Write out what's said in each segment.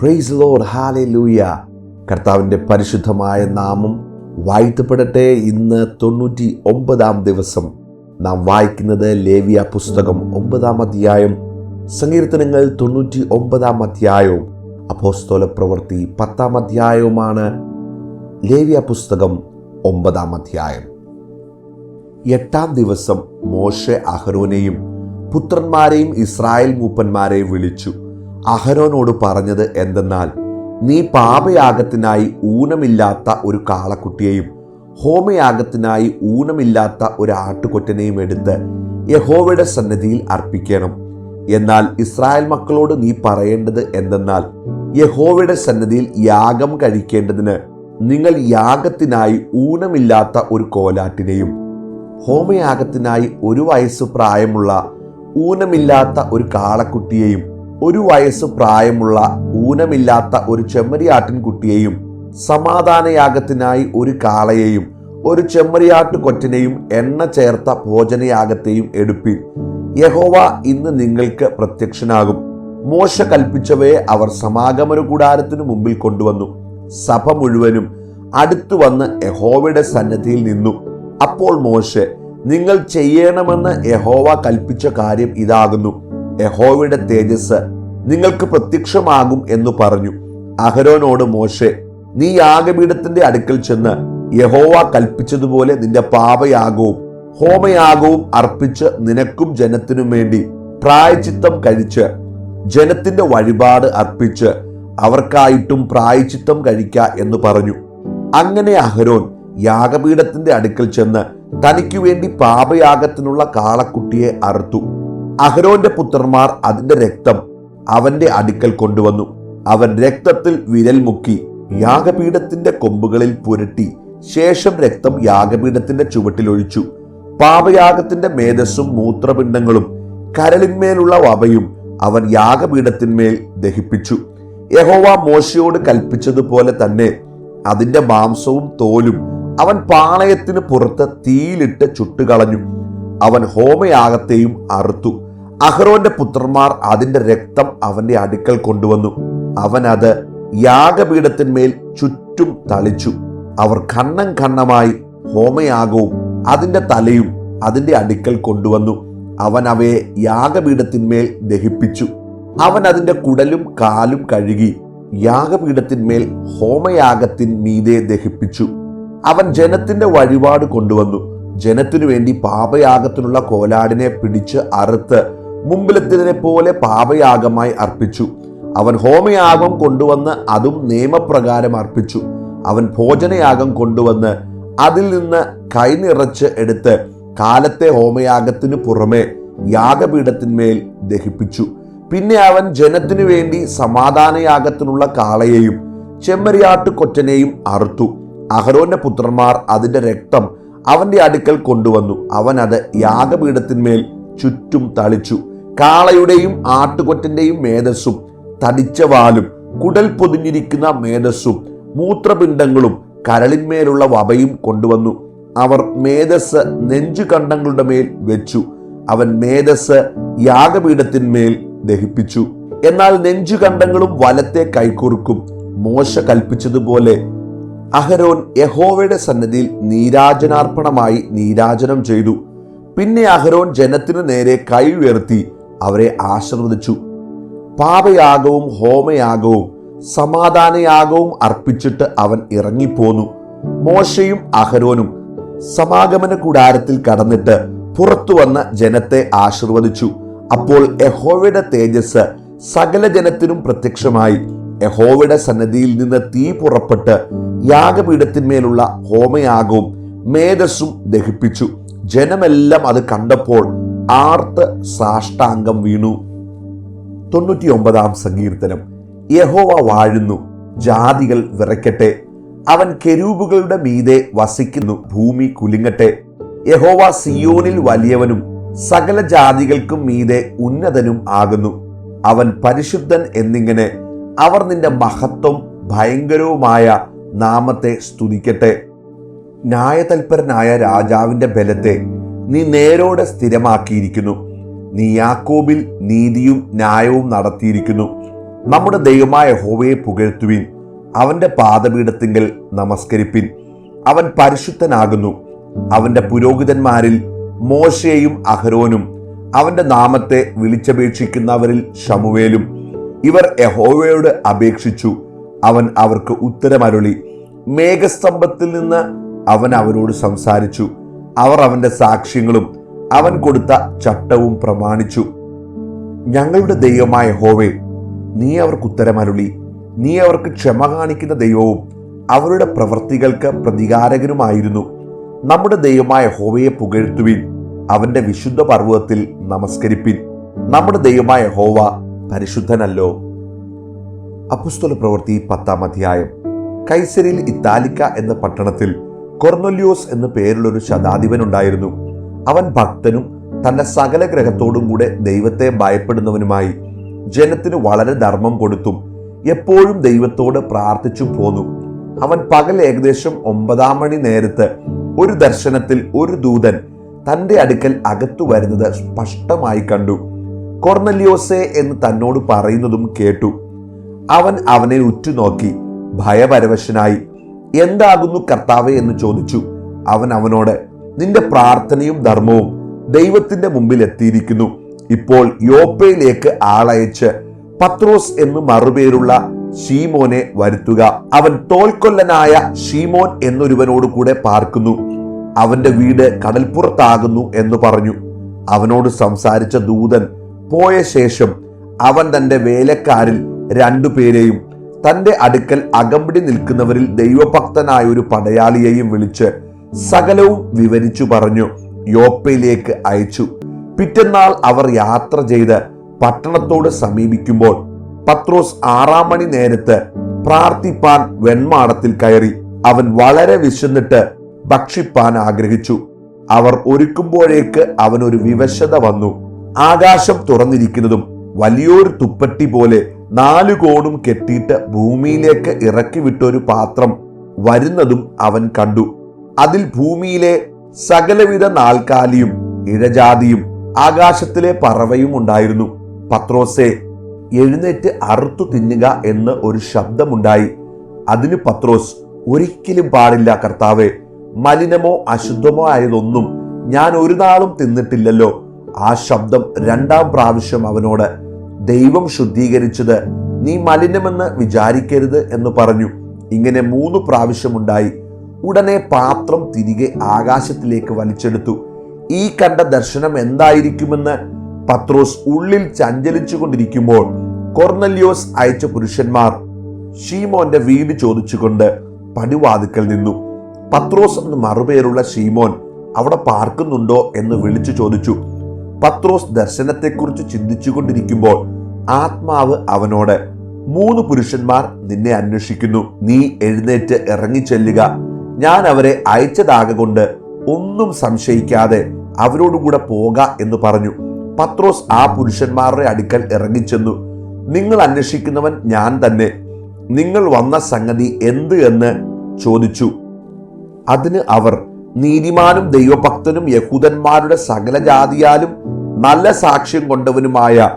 Praise Lord, hallelujah. കർത്താവിൻ്റെ പരിശുദ്ധമായ നാമം വാഴ്ത്തപ്പെടട്ടെ. ഇന്ന് 99-ാം ദിവസം നാം വായിക്കുന്നത് ലേവ്യ പുസ്തകം 9-ാം അധ്യായം, സങ്കീർത്തനങ്ങൾ 99-ാം അധ്യായവും അപ്പോസ്തല പ്രവൃത്തി 10-ാം അധ്യായവുമാണ്. ലേവ്യ പുസ്തകം 9-ാം അധ്യായം. 8-ാം ദിവസം മോശെ അഹരോനെയും പുത്രന്മാരെയും ഇസ്രായേൽ മൂപ്പന്മാരെയും വിളിച്ചു. അഹരോനോട് പറഞ്ഞത് എന്തെന്നാൽ, നീ പാപയാഗത്തിനായി ഊനമില്ലാത്ത ഒരു കാളക്കുട്ടിയെയും ഹോമയാഗത്തിനായി ഊനമില്ലാത്ത ഒരു ആട്ടുകൊറ്റനെയും എടുത്ത് യഹോവയുടെ സന്നിധിയിൽ അർപ്പിക്കണം. എന്നാൽ ഇസ്രായേൽ മക്കളോട് നീ പറയേണ്ടത് എന്തെന്നാൽ, യഹോവയുടെ സന്നിധിയിൽ യാഗം കഴിക്കേണ്ടതിന് നിങ്ങൾ യാഗത്തിനായി ഊനമില്ലാത്ത ഒരു കോലാട്ടിനെയും ഹോമയാഗത്തിനായി 1 വയസ്സ് പ്രായമുള്ള ഊനമില്ലാത്ത ഒരു കാളക്കുട്ടിയെയും 1 വയസ്സ് പ്രായമുള്ള ഊനമില്ലാത്ത ഒരു ചെമ്മരിയാട്ടിൻകുട്ടിയെയും സമാധാനയാഗത്തിനായി 1 കാളയെയും 1 ചെമ്മരിയാട്ടുകൊറ്റനെയും എണ്ണ ചേർത്ത ഭോജനയാഗത്തെയും എടുപ്പിൻ. യഹോവ ഇന്ന് നിങ്ങൾക്ക് പ്രത്യക്ഷനാകും. മോശ കൽപ്പിച്ചവയെ അവർ സമാഗമന കൂടാരത്തിനു മുമ്പിൽ കൊണ്ടുവന്നു. സഭ മുഴുവനും അടുത്തു വന്ന് യഹോവയുടെ സന്നിധിയിൽ നിന്നു. അപ്പോൾ മോശെ, നിങ്ങൾ ചെയ്യണമെന്ന് യഹോവ കൽപ്പിച്ച കാര്യം ഇതാകുന്നു. യഹോവയുടെ തേജസ് നിങ്ങൾക്ക് പ്രത്യക്ഷമാകും എന്ന് പറഞ്ഞു. അഹരോനോട് മോശെ, നീ യാഗപീഠത്തിന്റെ അടുക്കൽ ചെന്ന് യഹോവ കൽപ്പിച്ചതുപോലെ നിന്റെ പാപയാഗവും ഹോമയാഗവും അർപ്പിച്ച് നിനക്കും ജനത്തിനും വേണ്ടി പ്രായശ്ചിത്തം കഴിച്ച് ജനത്തിന്റെ വഴിപാട് അർപ്പിച്ച് അവർക്കായിട്ടും പ്രായശ്ചിത്തം കഴിക്ക എന്ന് പറഞ്ഞു. അങ്ങനെ അഹരോൻ യാഗപീഠത്തിന്റെ അടുക്കൽ ചെന്ന് തനിക്ക് വേണ്ടി പാപയാഗത്തിനുള്ള കാളക്കുട്ടിയെ അറുത്തു. അഹരോന്റെ പുത്രന്മാർ അതിന്റെ രക്തം അവന്റെ അടുക്കൽ കൊണ്ടുവന്നു. അവൻ രക്തത്തിൽ വിരൽ മുക്കി യാഗപീഠത്തിന്റെ കൊമ്പുകളിൽ പുരട്ടി ശേഷം രക്തം യാഗപീഠത്തിന്റെ ചുവട്ടിലൊഴിച്ചു. പാപയാഗത്തിന്റെ മേധസ്സും മൂത്രപിണ്ഡങ്ങളും കരളിന്മേലുള്ള വപയും അവൻ യാഗപീഠത്തിന്മേൽ ദഹിപ്പിച്ചു. യഹോവ മോശയോട് കൽപ്പിച്ചതുപോലെ തന്നെ അതിന്റെ മാംസവും തോലും അവൻ പാളയത്തിന് പുറത്ത് തീയിലിട്ട് ചുട്ടുകളഞ്ഞു. അവൻ ഹോമയാഗത്തെയും അറുത്തു. അഹരോന്റെ പുത്രന്മാർ അതിന്റെ രക്തം അവന്റെ അടുക്കൽ കൊണ്ടുവന്നു. അവൻ അത് യാഗപീഠത്തിന്മേൽ ചുറ്റും തളിച്ചു. അവർ ഖണ്ണം ഖണ്ണമായി ഹോമയാഗവും അതിന്റെ തലയും അതിന്റെ അടുക്കൽ കൊണ്ടുവന്നു. അവൻ അവയെ യാഗപീഠത്തിന്മേൽ ദഹിപ്പിച്ചു. അവൻ അതിന്റെ കുടലും കാലും കഴുകി യാഗപീഠത്തിന്മേൽ ഹോമയാഗത്തിൻ മീതെ ദഹിപ്പിച്ചു. അവൻ ജനത്തിന്റെ വഴിപാട് കൊണ്ടുവന്നു. ജനത്തിനു വേണ്ടി പാപയാഗത്തിനുള്ള കോലാടിനെ പിടിച്ച് അറുത്ത് മുമ്പിലത്തേതിനെ പോലെ പാപയാഗമായി അർപ്പിച്ചു. അവൻ ഹോമയാഗം കൊണ്ടുവന്ന് അതും നിയമപ്രകാരം അർപ്പിച്ചു. അവൻ ഭോജനയാഗം കൊണ്ടുവന്ന് അതിൽ നിന്ന് കൈനിറച്ച് എടുത്ത് കാലത്തെ ഹോമയാഗത്തിനു പുറമെ യാഗപീഠത്തിന്മേൽ ദഹിപ്പിച്ചു. പിന്നെ അവൻ ജനത്തിനു വേണ്ടി സമാധാനയാഗത്തിനുള്ള കാളയെയും ചെമ്മരിയാട്ടുകൊറ്റനെയും അറുത്തു. അഹരോന്റെ പുത്രന്മാർ അതിന്റെ രക്തം അവന്റെ അടുക്കൽ കൊണ്ടുവന്നു. അവൻ അത് യാഗപീഠത്തിന്മേൽ ചുറ്റും തളിച്ചു. കാളയുടെയും ആട്ടുകൊറ്റന്റെയും മേധസ്സും തടിച്ച വാലും കുടൽ പൊതിഞ്ഞിരിക്കുന്ന മേധസ്സും മൂത്രപിണ്ഡങ്ങളും കരളിന്മേലുള്ള വപയും കൊണ്ടുവന്നു. അവർ മേധസ് നെഞ്ചുകണ്ടങ്ങളുടെ മേൽ വെച്ചു. അവൻ മേധസ് യാഗപീഠത്തിന്മേൽ ദഹിപ്പിച്ചു. എന്നാൽ നെഞ്ചുകണ്ടങ്ങളും വലത്തെ കൈക്കുറുക്കും മോശ കൽപ്പിച്ചതുപോലെ അഹരോൻ യഹോവയുടെ സന്നിധിയിൽ നീരാജനാർപ്പണമായി നീരാജനം ചെയ്തു. പിന്നെ അഹരോൻ ജനത്തിനു നേരെ കൈ ഉയർത്തി അവരെ ആശീർവദിച്ചു. പാപയാഗവും ഹോമയാഗവും സമാധാനയാഗവും അർപ്പിച്ചിട്ട് അവൻ ഇറങ്ങിപ്പോന്നു. മോശയും അഹരോനും സമാഗമന കൂടാരത്തിൽ കടന്നിട്ട് പുറത്തു വന്ന് ജനത്തെ ആശീർവദിച്ചു. അപ്പോൾ യഹോവയുടെ തേജസ് സകല ജനത്തിനും പ്രത്യക്ഷമായി. യഹോവയുടെ സന്നിധിയിൽ നിന്ന് തീ പുറപ്പെട്ട് യാഗപീഠത്തിന്മേലുള്ള ഹോമയാഗവും മേധസ്സും ദഹിപ്പിച്ചു. ജനമെല്ലാം അത് കണ്ടപ്പോൾ ആർത്ത് സാഷ്ടാംഗം വീണു. 99-ാം സങ്കീർത്തനം. യഹോവ വാഴുന്നു, ജാതികൾ വിറയ്ക്കട്ടെ. അവൻ കെരൂബുകളുടെ മീതെ വസിക്കുന്നു, ഭൂമി കുലുങ്ങട്ടെ. യഹോവ സിയോനിൽ വലിയവനും സകല ജാതികൾക്കും മീതെ ഉന്നതനും ആകുന്നു. അവൻ പരിശുദ്ധൻ എന്നിങ്ങനെ അവർ നിന്റെ മഹത്വം ഭയങ്കരവുമായ നാമത്തെ സ്തുതിക്കട്ടെ. ന്യായതൽപരനായ രാജാവിന്റെ ബലത്തെ നീ നേരോടെ സ്ഥിരമാക്കിയിരിക്കുന്നു. നീ യാക്കോബിൽ നീതിയും ന്യായവും നടത്തിയിരിക്കുന്നു. നമ്മുടെ ദൈവമായ യഹോവയെ പുകഴ്ത്തുവിൻ, അവന്റെ പാദപീഠത്തിങ്കൽ നമസ്കരിപ്പിൻ. അവൻ പരിശുദ്ധനാകുന്നു. അവന്റെ പുരോഹിതന്മാരിൽ മോശെയും അഹരോനും അവന്റെ നാമത്തെ വിളിച്ചപേക്ഷിക്കുന്നവരിൽ ശമൂവേലും. ഇവർ യഹോവയോട് അപേക്ഷിച്ചു, അവൻ അവർക്ക് ഉത്തരമരുളി. മേഘസ്തംഭത്തിൽ നിന്ന് അവൻ അവരോട് സംസാരിച്ചു. അവർ അവന്റെ സാക്ഷ്യങ്ങളും അവൻ കൊടുത്ത ചട്ടവും പ്രമാണിച്ചു. ഞങ്ങളുടെ ദൈവമായ യഹോവേ, നീ അവർക്ക് ഉത്തരമരുളി. നീ അവർക്ക് ക്ഷമ കാണിക്കുന്ന ദൈവവും അവരുടെ പ്രവൃത്തികൾക്ക് പ്രതികാരകനുമായിരുന്നു. നമ്മുടെ ദൈവമായ യഹോവയെ പുകഴ്ത്തുവിൻ, അവന്റെ വിശുദ്ധ പർവ്വതത്തിൽ നമസ്കരിപ്പിൻ. നമ്മുടെ ദൈവമായ യഹോവ പരിശുദ്ധനല്ലോ. അപ്പോസ്തല പ്രവൃത്തി 10-ാം അധ്യായം. കൈസരിയിൽ ഇത്താലിക്ക എന്ന പട്ടണത്തിൽ കൊർന്നല്യോസ് എന്നു പേരുള്ളൊരു ശതാധിപൻ ഉണ്ടായിരുന്നു. അവൻ ഭക്തനും തന്റെ സകല ഗ്രഹത്തോടും കൂടെ ദൈവത്തെ ഭയപ്പെടുന്നവനുമായി ജനത്തിന് വളരെ ധർമ്മം കൊടുത്തും എപ്പോഴും ദൈവത്തോട് പ്രാർത്ഥിച്ചും പോന്നു. അവൻ പകൽ ഏകദേശം 9-ാം മണി നേരത്ത് ഒരു ദർശനത്തിൽ ഒരു ദൂതൻ തന്റെ അടുക്കൽ അകത്തു വരുന്നത് സ്പഷ്ടമായി കണ്ടു. കൊർന്നല്യോസേ എന്ന് തന്നോട് പറയുന്നതും കേട്ടു. അവൻ അവനെ ഉറ്റുനോക്കി ഭയപരവശനായി, എന്താകുന്നു കർത്താവേ എന്ന് ചോദിച്ചു. അവൻ അവനോട്, നിന്റെ പ്രാർത്ഥനയും ധർമ്മവും ദൈവത്തിന്റെ മുമ്പിൽ എത്തിയിരിക്കുന്നു. ഇപ്പോൾ യോപ്പയിലേക്ക് ആളയച്ച് പത്രോസ് എന്ന് മറുപേരുള്ള ശീമോനെ വരുത്തുക. അവൻ തോൽക്കൊല്ലനായ ശീമോൻ എന്നൊരുവനോട് കൂടെ പാർക്കുന്നു. അവന്റെ വീട് കടൽപ്പുറത്താകുന്നു എന്ന് പറഞ്ഞു. അവനോട് സംസാരിച്ച ദൂതൻ പോയ ശേഷം അവൻ തന്റെ വേലക്കാരിൽ 2 പേരെയും തന്റെ അടുക്കൽ അകമ്പടി നിൽക്കുന്നവരിൽ ദൈവഭക്തനായ ഒരു പടയാളിയെയും വിളിച്ച് സകലവും വിവരിച്ചു പറഞ്ഞു യോപ്പയിലേക്ക് അയച്ചു. പിറ്റന്നാൾ അവർ യാത്ര ചെയ്ത് പട്ടണത്തോട് സമീപിക്കുമ്പോൾ പത്രോസ് 6-ാം മണി നേരത്ത് പ്രാർത്ഥിപ്പാൻ വെൺമാടത്തിൽ കയറി. അവൻ വളരെ വിശന്നിട്ട് ഭക്ഷിപ്പാൻ ആഗ്രഹിച്ചു. അവർ ഒരുക്കുമ്പോഴേക്ക് അവനൊരു വിവശത വന്നു. ആകാശം തുറന്നിരിക്കുന്നതും വലിയൊരു തുപ്പട്ടി പോലെ 4 കോണും കെട്ടിയിട്ട് ഭൂമിയിലേക്ക് ഇറക്കി വിട്ടൊരു പാത്രം വരുന്നതും അവൻ കണ്ടു. അതിൽ ഭൂമിയിലെ സകലവിധ നാൽക്കാലിയും ഇഴജാതിയും ആകാശത്തിലെ പറവയും ഉണ്ടായിരുന്നു. പത്രോസേ, എഴുന്നേറ്റ് അറുത്തു തിന്നുക എന്ന് ഒരു ശബ്ദമുണ്ടായി. അതിന് പത്രോസ്, ഒരിക്കലും പാടില്ല കർത്താവേ, മലിനമോ അശുദ്ധമോ ആയതൊന്നും ഞാൻ ഒരു നാളും തിന്നിട്ടില്ലല്ലോ. ആ ശബ്ദം 2-ാം പ്രാവശ്യം അവനോട്, ദൈവം ശുദ്ധീകരിച്ചത് നീ മലിനമെന്ന് വിചാരിക്കരുത് എന്ന് പറഞ്ഞു. ഇങ്ങനെ 3 പ്രാവശ്യമുണ്ടായി. ഉടനെ പാത്രം തിരികെ ആകാശത്തിലേക്ക് വലിച്ചെടുത്തു. ഈ കണ്ട ദർശനം എന്തായിരിക്കുമെന്ന് പത്രോസ് ഉള്ളിൽ ചഞ്ചലിച്ചു കൊണ്ടിരിക്കുമ്പോൾ കൊർന്നല്യോസ് അയച്ച പുരുഷന്മാർ ശീമോന്റെ വീട് ചോദിച്ചുകൊണ്ട് പടിവാതിക്കൽ നിന്നു. പത്രോസ് എന്ന് മറുപേരുള്ള ശീമോൻ അവിടെ പാർക്കുന്നുണ്ടോ എന്ന് വിളിച്ചു ചോദിച്ചു. പത്രോസ് ദർശനത്തെക്കുറിച്ച് ചിന്തിച്ചു കൊണ്ടിരിക്കുമ്പോൾ ആത്മാവ് അവനോട്, 3 പുരുഷന്മാർ നിന്നെ അന്വേഷിക്കുന്നു. നീ എഴുന്നേറ്റ് ഇറങ്ങിച്ചെല്ലുക. ഞാൻ അവരെ അയച്ചതാകൊണ്ട് ഒന്നും സംശയിക്കാതെ അവരോടുകൂടെ പോക എന്ന് പറഞ്ഞു. പത്രോസ് ആ പുരുഷന്മാരുടെ അടുക്കൽ ഇറങ്ങിച്ചെന്നു. നിങ്ങൾ അന്വേഷിക്കുന്നവൻ ഞാൻ തന്നെ. നിങ്ങൾ വന്ന സംഗതി എന്ത് എന്ന് ചോദിച്ചു. അതിന് അവർ, നീതിമാനും ദൈവഭക്തനും യഹൂദന്മാരുടെ സകല ജാതിയാലും നല്ല സാക്ഷ്യം കൊണ്ടവനുമായ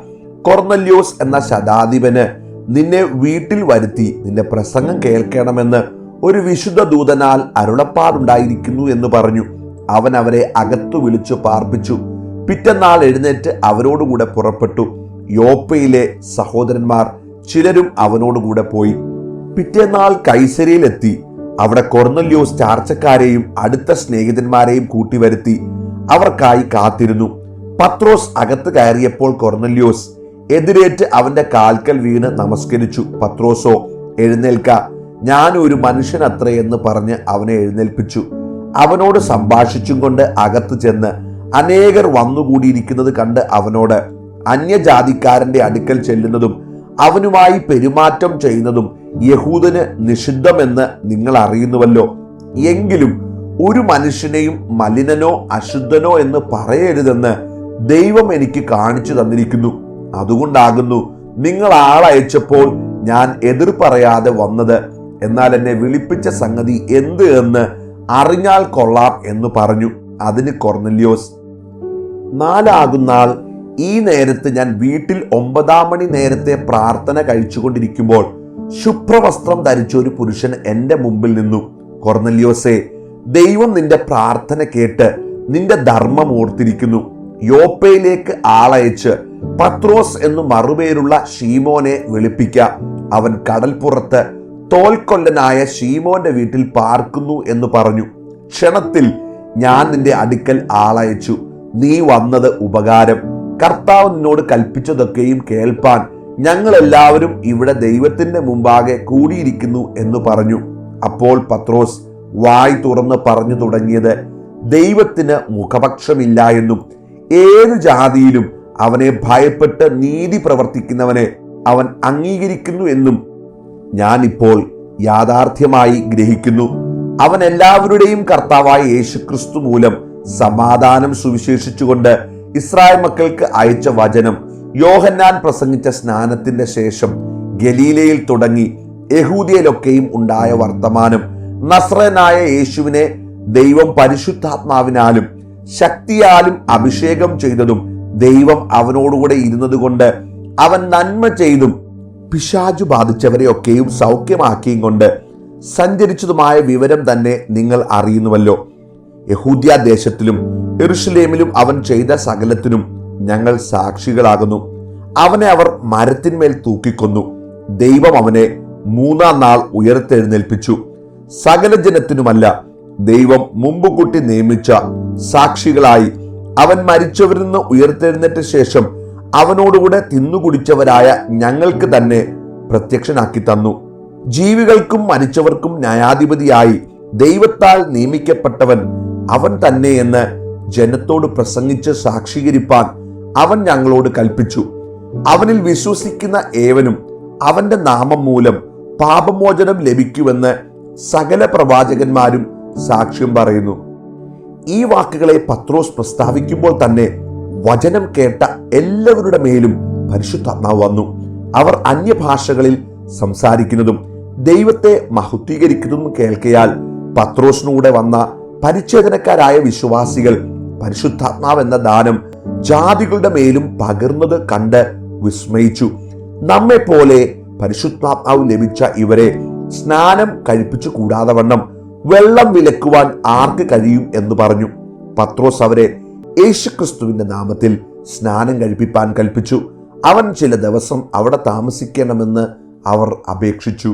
കൊർന്നല്യോസ് എന്ന ശതാധിപന് നിന്നെ വീട്ടിൽ വരുത്തി നിന്റെ പ്രസംഗം കേൾക്കണമെന്ന് ഒരു വിശുദ്ധ ദൂതനാൽ അരുളപ്പാടുണ്ടായിരിക്കുന്നു എന്ന് പറഞ്ഞു. അവൻ അവരെ അകത്തു വിളിച്ചു പാർപ്പിച്ചു. പിറ്റന്നാൾ എഴുന്നേറ്റ് അവരോടുകൂടെ പുറപ്പെട്ടു. യോപ്പയിലെ സഹോദരന്മാർ ചിലരും അവനോടുകൂടെ പോയി. പിറ്റേന്നാൾ കൈസരിയിലെത്തി. അവിടെ കൊർന്നല്യോസ് ചാർച്ചക്കാരെയും അടുത്ത സ്നേഹിതന്മാരെയും കൂട്ടിവരുത്തി അവർക്കായി കാത്തിരുന്നു. പത്രോസ് അകത്ത് കയറിയപ്പോൾ കൊർന്നല്യോസ് എതിരേറ്റ് അവന്റെ കാൽക്കൽ വീണ് നമസ്കരിച്ചു. പത്രോസോ, എഴുന്നേൽക്ക, ഞാൻ ഒരു മനുഷ്യനത്രേ എന്ന് പറഞ്ഞ് അവനെ എഴുന്നേൽപ്പിച്ചു. അവനോട് സംഭാഷിച്ചും കൊണ്ട് അകത്ത് ചെന്ന് അനേകർ വന്നുകൂടിയിരിക്കുന്നത് കണ്ട് അവനോട്, അന്യജാതിക്കാരന്റെ അടുക്കൽ ചെല്ലുന്നതും അവനുമായി പെരുമാറ്റം ചെയ്യുന്നതും യഹൂദന് നിഷിദ്ധമെന്ന് നിങ്ങൾ അറിയുന്നുവല്ലോ. എങ്കിലും ഒരു മനുഷ്യനെയും മലിനനോ അശുദ്ധനോ എന്ന് പറയരുതെന്ന് ദൈവം എനിക്ക് കാണിച്ചു തന്നിരിക്കുന്നു. അതുകൊണ്ടാകുന്നു നിങ്ങൾ ആളയച്ചപ്പോൾ ഞാൻ എതിർ പറയാതെ വന്നത്. എന്നാൽ എന്നെ വിളിപ്പിച്ച സംഗതി എന്ത് എന്ന് അറിഞ്ഞാൽ കൊള്ളാം എന്ന് പറഞ്ഞു. അതിന് കൊർന്നല്യോസ്, 4 ആകുന്നാൾ ഈ നേരത്ത് ഞാൻ വീട്ടിൽ 9-ാം മണി നേരത്തെ പ്രാർത്ഥന കഴിച്ചുകൊണ്ടിരിക്കുമ്പോൾ ശുഭ്രവസ്ത്രം ധരിച്ച ഒരു പുരുഷൻ എൻ്റെ മുമ്പിൽ നിന്നു. കൊർന്നല്യോസേ, ദൈവം നിന്റെ പ്രാർത്ഥന കേട്ട് നിന്റെ ധർമ്മം ഓർത്തിരിക്കുന്നു. യോപ്പയിലേക്ക് ആളയച്ച് പത്രോസ് എന്നു മറുപേരുള്ള ശീമോനെ വിളിപ്പിക്ക. അവൻ കടൽപ്പുറത്ത് തോൽക്കൊല്ലനായ ശീമോന്റെ വീട്ടിൽ പാർക്കുന്നു എന്ന് പറഞ്ഞു. ക്ഷണത്തിൽ ഞാൻ നിന്റെ അടുക്കൽ ആളയച്ചു. നീ വന്നത് ഉപകാരം. കർത്താവ് നിന്നോട് കൽപ്പിച്ചതൊക്കെയും കേൾപ്പാൻ ഞങ്ങൾ എല്ലാവരും ഇവിടെ ദൈവത്തിന്റെ മുമ്പാകെ കൂടിയിരിക്കുന്നു എന്ന് പറഞ്ഞു. അപ്പോൾ പത്രോസ് വായ് തുറന്ന് പറഞ്ഞു തുടങ്ങിയത്, ദൈവത്തിന് മുഖപക്ഷമില്ല എന്നും ഏതു ജാതിയിലും അവനെ ഭയപ്പെട്ട് നീതി പ്രവർത്തിക്കുന്നവനെ അവൻ അംഗീകരിക്കുന്നു എന്നും ഞാനിപ്പോൾ യാഥാർത്ഥ്യമായി ഗ്രഹിക്കുന്നു. അവൻ എല്ലാവരുടെയും കർത്താവായ യേശുക്രിസ്തു മൂലം സമാധാനം സുവിശേഷിച്ചുകൊണ്ട് ഇസ്രായേൽ മക്കൾക്ക് അയച്ച വചനം യോഹന്നാൻ പ്രസംഗിച്ച സ്നാനത്തിന്റെ ശേഷം ഗലീലയിൽ തുടങ്ങി യഹൂദിയയിലൊക്കെയും ഉണ്ടായ വർത്തമാനം, നസ്രയനായ യേശുവിനെ ദൈവം പരിശുദ്ധാത്മാവിനാലും ശക്തിയാലും അഭിഷേകം ചെയ്തതും ദൈവം അവനോടുകൂടെ ഇരുന്നത് കൊണ്ട് അവൻ നന്മ ചെയ്തും പിശാചു ബാധിച്ചവരെയൊക്കെയും സൗഖ്യമാക്കിയും കൊണ്ട് സഞ്ചരിച്ചതുമായ വിവരം തന്നെ നിങ്ങൾ അറിയുന്നുവല്ലോ. യഹൂദ്യ ദേശത്തിലും യെരൂശലേമിലും അവൻ ചെയ്ത സകലത്തിനും ഞങ്ങൾ സാക്ഷികളാകുന്നു. അവനെ അവർ മരത്തിന്മേൽ തൂക്കിക്കൊന്നു. ദൈവം അവനെ 3-ാം നാൾ ഉയർത്തെഴുന്നേൽപ്പിച്ചു. സകല ജനത്തിനുമല്ല, ദൈവം മുമ്പ് കൂട്ടി നിയമിച്ച സാക്ഷികളായി അവൻ മരിച്ചവരിൽ നിന്ന് ഉയർത്തെഴുന്നേറ്റ ശേഷം അവനോടുകൂടെ തിന്നുകുടിച്ചവരായ ഞങ്ങൾക്ക് തന്നെ പ്രത്യക്ഷനാക്കി തന്നു. ജീവികൾക്കും മരിച്ചവർക്കും ന്യായാധിപതിയായി ദൈവത്താൽ നിയമിക്കപ്പെട്ടവൻ അവൻ തന്നെ എന്ന് ജനത്തോട് പ്രസംഗിച്ച് സാക്ഷീകരിപ്പാൻ അവൻ ഞങ്ങളോട് കൽപ്പിച്ചു. അവനിൽ വിശ്വസിക്കുന്ന ഏവനും അവന്റെ നാമം മൂലം പാപമോചനം ലഭിക്കുമെന്ന് സകല പ്രവാചകന്മാരും സാക്ഷ്യം പറയുന്നു. ഈ വാക്കുകളെ പത്രോസ് പ്രസ്താവിക്കുമ്പോൾ തന്നെ വചനം കേട്ട എല്ലാവരുടെ മേലും പരിശുദ്ധാത്മാവ് വന്നു. അവർ അന്യഭാഷകളിൽ സംസാരിക്കുന്നതും ദൈവത്തെ മഹത്വീകരിക്കുന്നതും കേൾക്കയാൽ പത്രോസിനൂടെ വന്ന പരിച്ഛേദനക്കാരായ വിശ്വാസികൾ പരിശുദ്ധാത്മാവ് എന്ന ദാനം ജാതികളുടെ മേലും പകർന്നത് കണ്ട് വിസ്മയിച്ചു. നമ്മെ പോലെ പരിശുദ്ധാത്മാവ് ലഭിച്ച ഇവരെ സ്നാനം കഴിപ്പിച്ചു കൂടാതെ വണ്ണം വെള്ളം വിലക്കുവാൻ ആർക്ക് കഴിയും എന്ന് പറഞ്ഞു. പത്രോസ് അവരെ യേശുക്രിസ്തുവിന്റെ നാമത്തിൽ സ്നാനം കഴിപ്പിപ്പാൻ കൽപ്പിച്ചു. അവൻ ചില ദിവസം അവിടെ താമസിക്കണമെന്ന് അവർ അപേക്ഷിച്ചു.